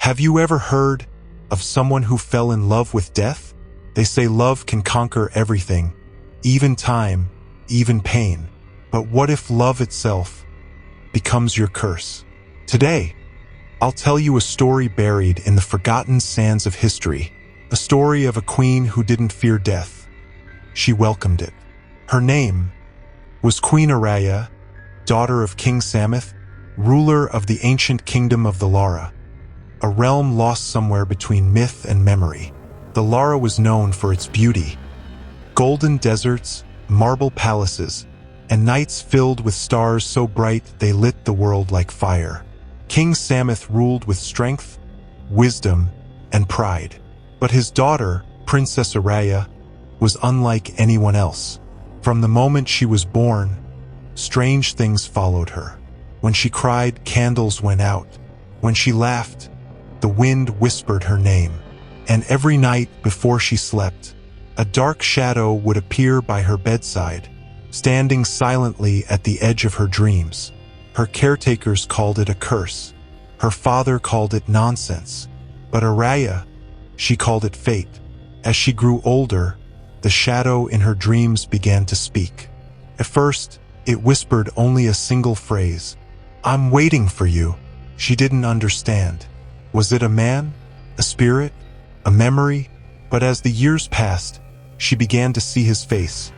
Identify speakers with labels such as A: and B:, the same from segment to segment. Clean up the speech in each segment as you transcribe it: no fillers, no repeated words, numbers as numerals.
A: Have you ever heard of someone who fell in love with death? They say love can conquer everything, even time, even pain. But what if love itself becomes your curse? Today, I'll tell you a story buried in the forgotten sands of history, a story of a queen who didn't fear death. She welcomed it. Her name was Queen Araya, daughter of King Samuth, ruler of the ancient kingdom of the Lara, a realm lost somewhere between myth and memory. The Lara was known for its beauty, golden deserts, marble palaces, and nights filled with stars so bright they lit the world like fire. King Samuth ruled with strength, wisdom, and pride. But his daughter, Princess Araya, was unlike anyone else. From the moment she was born, strange things followed her. When she cried, candles went out. When she laughed, the wind whispered her name. And every night before she slept, a dark shadow would appear by her bedside, standing silently at the edge of her dreams. Her caretakers called it a curse. Her father called it nonsense. But Araya, she called it fate. As she grew older, the shadow in her dreams began to speak. At first, it whispered only a single phrase, "I'm waiting for you." She didn't understand. Was it a man? A spirit? A memory? But as the years passed, she began to see his face.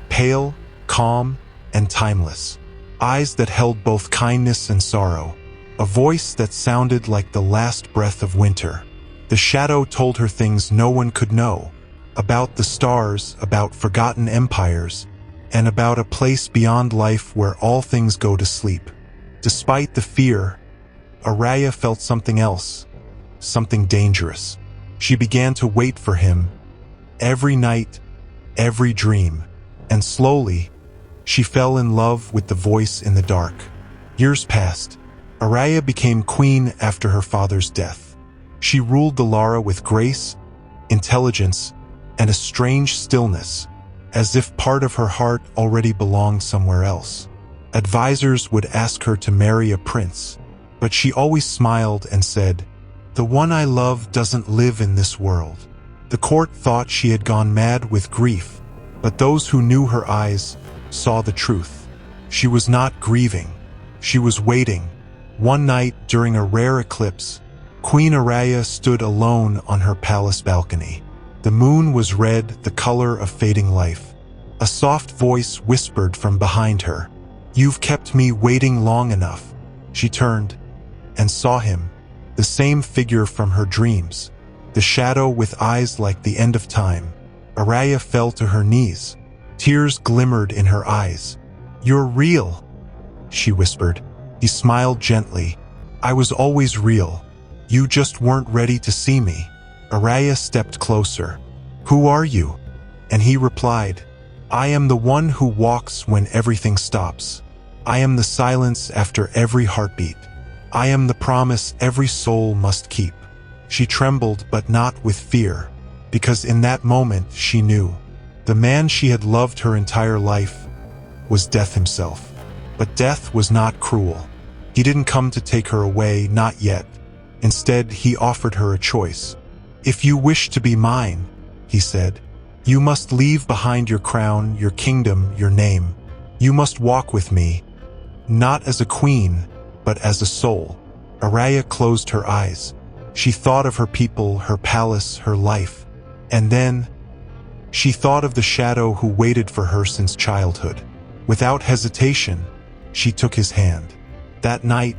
A: Pale, calm, and timeless. Eyes that held both kindness and sorrow. A voice that sounded like the last breath of winter. The shadow told her things no one could know. About the stars, about forgotten empires, and about a place beyond life where all things go to sleep. Despite the fear, Araya felt something else, something dangerous. She began to wait for him, every night, every dream, and slowly, she fell in love with the voice in the dark. Years passed. Araya became queen after her father's death. She ruled the Lara with grace, intelligence, and a strange stillness, as if part of her heart already belonged somewhere else. Advisors would ask her to marry a prince, but she always smiled and said, "The one I love doesn't live in this world." The court thought she had gone mad with grief, but those who knew her eyes saw the truth. She was not grieving. She was waiting. One night, during a rare eclipse, Queen Araya stood alone on her palace balcony. The moon was red, the color of fading life. A soft voice whispered from behind her, "You've kept me waiting long enough." She turned and saw him, the same figure from her dreams, the shadow with eyes like the end of time. Araya fell to her knees. Tears glimmered in her eyes. "You're real," she whispered. He smiled gently. "I was always real. You just weren't ready to see me." Araya stepped closer. "Who are you?" And he replied, "I am the one who walks when everything stops. I am the silence after every heartbeat. I am the promise every soul must keep." She trembled, but not with fear, because in that moment she knew the man she had loved her entire life was death himself. But death was not cruel. He didn't come to take her away, not yet. Instead, he offered her a choice. "If you wish to be mine," he said, "you must leave behind your crown, your kingdom, your name. You must walk with me, not as a queen, but as a soul." Araya closed her eyes. She thought of her people, her palace, her life. And then, she thought of the shadow who waited for her since childhood. Without hesitation, she took his hand. That night,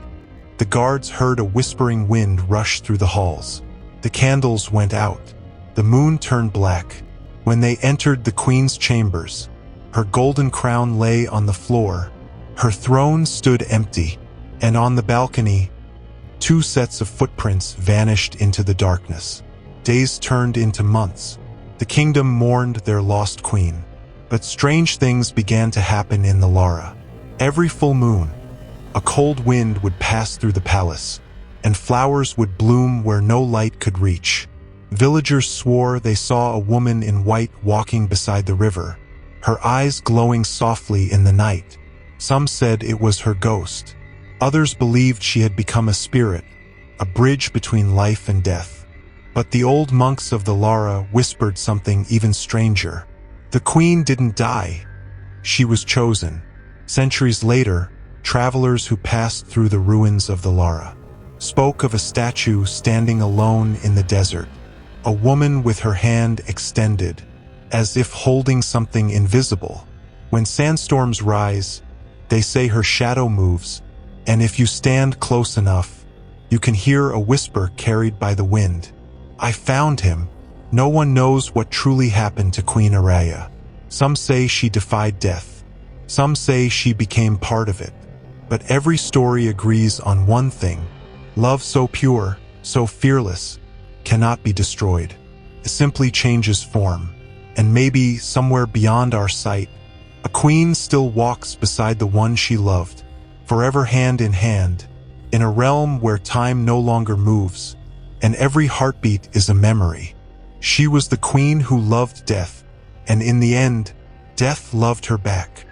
A: the guards heard a whispering wind rush through the halls. The candles went out. The moon turned black. When they entered the queen's chambers, her golden crown lay on the floor. Her throne stood empty, and on the balcony, 2 sets of footprints vanished into the darkness. Days turned into months. The kingdom mourned their lost queen. But strange things began to happen in the Lara. Every full moon, a cold wind would pass through the palace, and flowers would bloom where no light could reach. Villagers swore they saw a woman in white walking beside the river, her eyes glowing softly in the night. Some said it was her ghost. Others believed she had become a spirit, a bridge between life and death. But the old monks of the Lara whispered something even stranger. The queen didn't die. She was chosen. Centuries later, travelers who passed through the ruins of the Lara spoke of a statue standing alone in the desert, a woman with her hand extended, as if holding something invisible. When sandstorms rise, they say her shadow moves, and if you stand close enough, you can hear a whisper carried by the wind. I found him. No one knows what truly happened to Queen Araya. Some say she defied death. Some say she became part of it. But every story agrees on one thing. Love so pure, so fearless, cannot be destroyed. It simply changes form. And maybe, somewhere beyond our sight, a queen still walks beside the one she loved, forever hand in hand, in a realm where time no longer moves, and every heartbeat is a memory. She was the queen who loved death, and in the end, death loved her back.